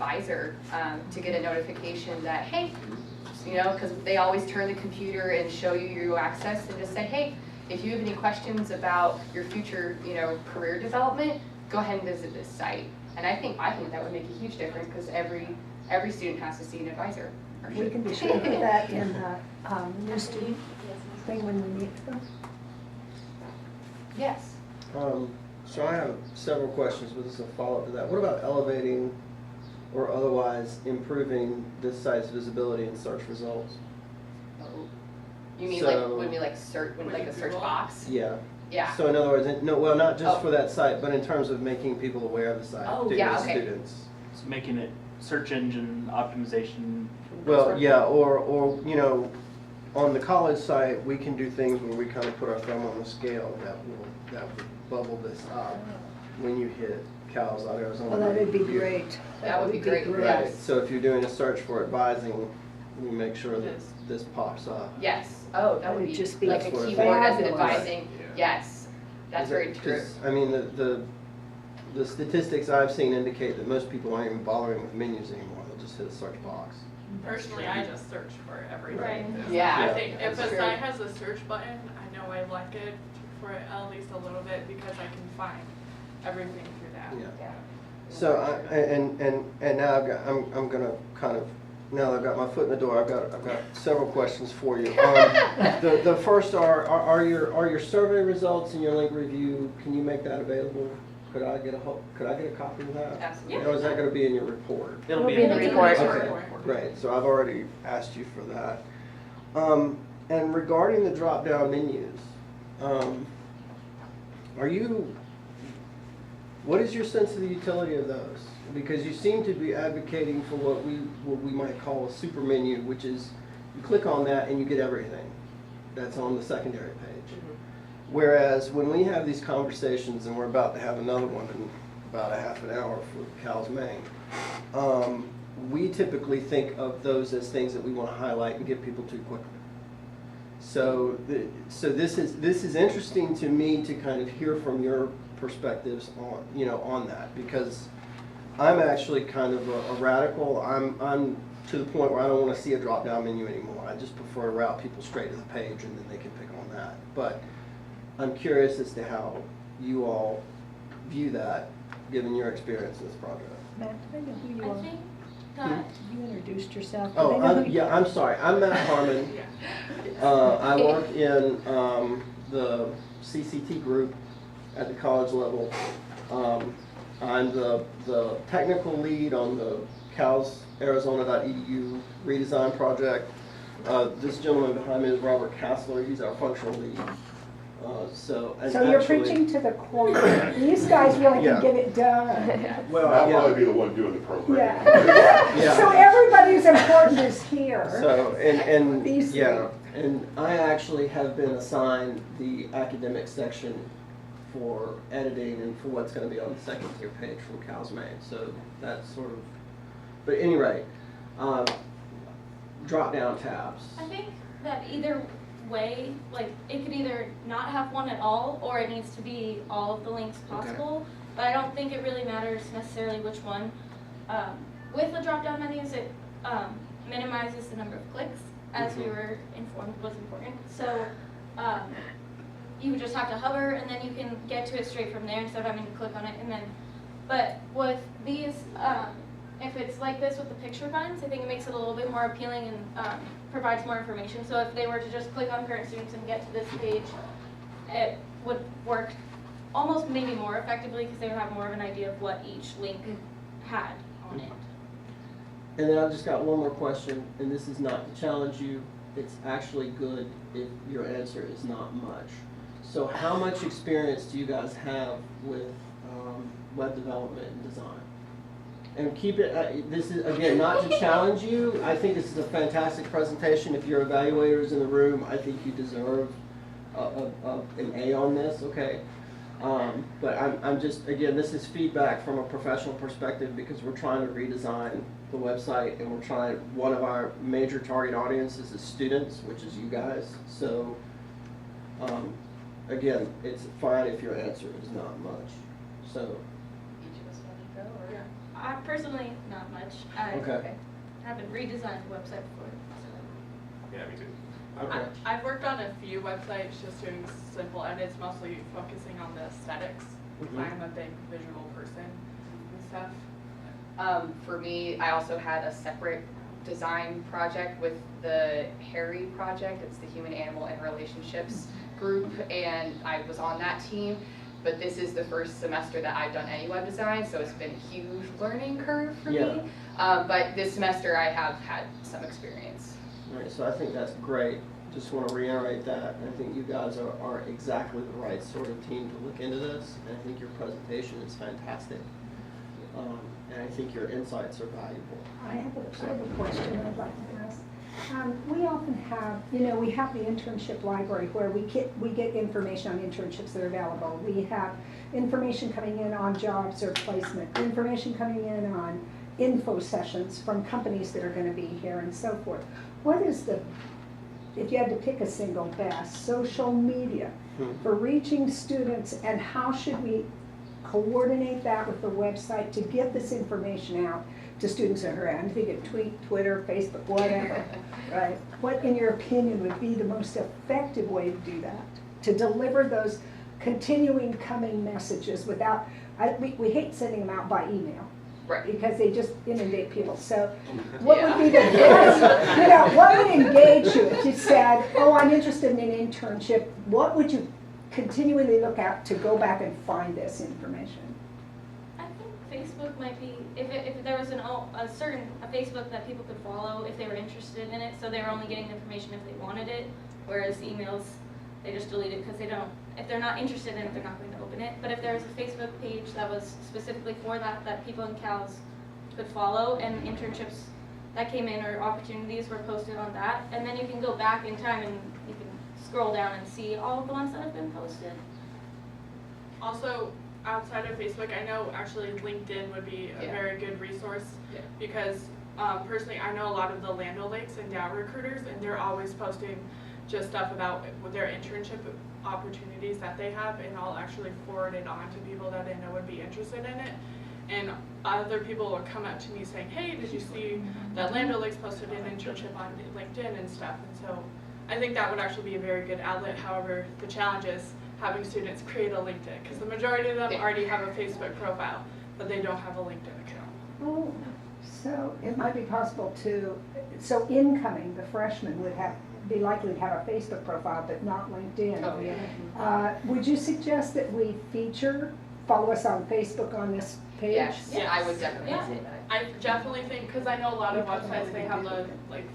advisor to get a notification that, hey, you know, because they always turn the computer and show you your access and just say, hey, if you have any questions about your future, you know, career development, go ahead and visit this site. And I think that would make a huge difference because every student has to see an advisor. We can be sure to put that in the new student thing when we meet them. Yes. So I have several questions, but this is a follow-up to that. What about elevating or otherwise improving this site's visibility in search results? You mean So- like search, like a search box? Yeah. Yeah. So in other words, no, well, not just Oh. for that site, but in terms of making people aware of the site, Oh, particularly yeah, okay. students. So making it search engine optimization. Well, yeah, or you know, on the college site, we can do things where we kind of put our thumb on the scale that will bubble this up when you hit CALS on Arizona. Well, that would be great. That would be great, Right. yes. So if you're doing a search for advising, you make sure that this pops up. Yes. Oh, that would Would be just be like a That's keyword what as an fabulous. advising. Yes. That's very true. 'Cause, I mean, the statistics I've seen indicate that most people aren't even bothering with menus anymore. They'll just hit a search box. Personally, I just search for everything. Right. I Yeah. think if a That's true. site has a search button, I know I like it for at least a little bit because I can find everything through that. Yeah. So and now I'm gonna kind of, now that I've got my foot in the door, I've got several questions for you. The first are your survey results and your link review, can you make that available? Could I get a copy of that? Absolutely. Or is that gonna be in your report? It'll be in the report. Okay, great, so I've already asked you for that. And regarding the drop-down menus, what is your sense of the utility of those? Because you seem to be advocating for what we might call a super menu, which is you click on that and you get everything that's on the secondary page. Whereas when we have these conversations, and we're about to have another one in about a half an hour for CALS Maine, we typically think of those as things that we want to highlight and get people to quickly. So this is interesting to me to kind of hear from your perspectives on that, because I'm actually kind of a radical. I'm to the point where I don't want to see a drop-down menu anymore. I just prefer to route people straight to the page and then they can pick on that. But I'm curious as to how you all view that, given your experience in this project. Matt, do they know who you I are? think that You introduced yourself. Do Oh, they know who you yeah, are? I'm sorry. I'm Matt Harmon. I work in the CCT group at the college level. I'm the technical lead on the CalsArizona.edu redesign project. This gentleman behind me is Robert Kassler. He's our functional lead. So you're preaching to the choir. These guys really Yeah. can get it done. Well, I'll yeah. probably be the one doing the program. Yeah. Yeah. So everybody's important is here. So, and These yeah, and I actually have been assigned the academic section for editing and for what's going to be on the second tier page from CALS Maine. So that's sort of, but at any rate, drop down tabs. I think that either way, like it could either not have one at all, or it needs to be all of the links possible. But I don't think it really matters necessarily which one. With the drop-down menus, it minimizes the number of clicks, as we were informed was important. So you would just have to hover, and then you can get to it straight from there instead of having to click on it. And then, but with these, if it's like this with the picture buttons, I think it makes it a little bit more appealing and provides more information. So if they were to just click on current students and get to this page, it would work almost maybe more effectively because they would have more of an idea of what each link had on it. And then I've just got one more question, and this is not to challenge you. It's actually good if your answer is not much. So how much experience do you guys have with web development and design? And keep it, this is, again, not to challenge you. I think this is a fantastic presentation. If your evaluators in the room, I think you deserve an A on this, okay? But I'm just, again, this is feedback from a professional perspective because we're trying to redesign the website and we're trying, one of our major target audiences is students, which is you guys. So, again, it's fine if your answer is not much. So, Each of us want to go, or? Yeah. I personally, not much. I Okay. haven't redesigned the website before. So. Yeah, me too. Okay. I've worked on a few websites just doing simple edits, mostly focusing on the aesthetics. Mhm. I'm a big visual person and stuff. For me, I also had a separate design project with the Harry project. It's the Human Animal and Relationships group, and I was on that team. But this is the first semester that I've done any web design, so it's been a huge learning curve for Yeah. me. But this semester I have had some experience. All right, so I think that's great. Just want to reiterate that. I think you guys are exactly the right sort of team to look into this. And I think your presentation is fantastic. And I think your insights are valuable. I have a question I'd like to ask. We often have, we have the internship library where we get information on internships that are available. We have information coming in on jobs or placement, information coming in on info sessions from companies that are going to be here and so forth. What is if you had to pick a single best, social media for reaching students, and how should we coordinate that with the website to get this information out to students that are around? I'm thinking tweet, Twitter, Facebook, whatever, right? What, in your opinion, would be the most effective way to do that? To deliver those continuing coming messages without, we hate sending them out by email. Right. Because they just inundate people. So what would be the best, what would engage you if you said, oh, I'm interested in an internship? What would you continually look at to go back and find this information? I think Facebook might be, if there was a Facebook that people could follow if they were interested in it, so they were only getting the information if they wanted it, whereas emails, they just delete it because if they're not interested in it, they're not going to open it. But if there was a Facebook page that was specifically for that people in CALS could follow, and internships that came in or opportunities were posted on that, and then you can go back in time and you can scroll down and see all of the ones that have been posted. Also, outside of Facebook, I know actually LinkedIn would be a very good resource because personally I know a lot of the Land O'Lakes and Dow recruiters, and they're always posting just stuff about their internship opportunities that they have, and I'll actually forward it on to people that I know would be interested in it. And other people will come up to me saying, hey, did you see that Land O'Lakes posted an internship on LinkedIn and stuff? And so I think that would actually be a very good outlet. However, the challenge is having students create a LinkedIn, because the majority of them already have a Facebook profile, but they don't have a LinkedIn account. Oh, so it might be possible so incoming, the freshmen would be likely to have a Facebook profile, but not LinkedIn. Oh, yeah. Would you suggest that we follow us on Facebook on this page? Yes, I would definitely say that. I definitely think, because I know a lot of websites, they have the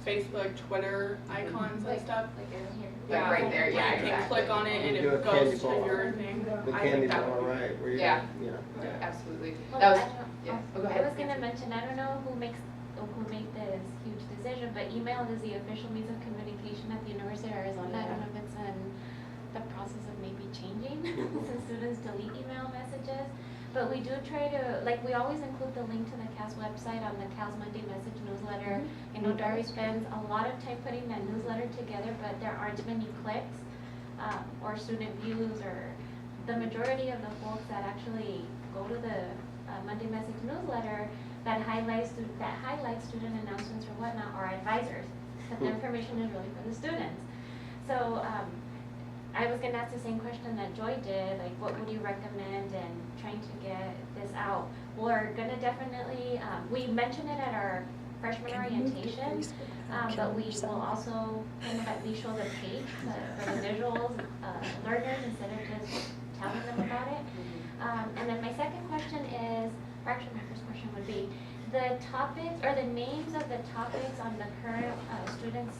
Facebook, Twitter icons and stuff. Like in here. Like right there, yeah, You can exactly. click on it and Do a it candy goes to bar. your thing. The I candy think that bar, would be right? Where you, Yeah. yeah. Absolutely. Well, That was, I don't- yeah. Oh, go I ahead. was gonna mention, I don't know who made this huge decision, but email is the official means of communication at the University of Arizona. I don't know if it's in the process of maybe changing since students delete email messages. But we do try to, we always include the link to the CAS website on the CAS Monday message newsletter. I know Dari spends a lot of time putting that newsletter together, but there aren't many clicks or student views, or the majority of the folks that actually go to the Monday message newsletter that highlights student announcements or whatnot are advisors. But the information is really for the students. So I was gonna ask the same question that Joy did, what would you recommend in trying to get this out? We're gonna definitely, we mentioned it at our freshman orientation, but we will also kind of at least show the page for the visuals, learners, instead of just telling them about it. And then my second question is, or actually my first question would be, the topics or the names of the topics on the current students'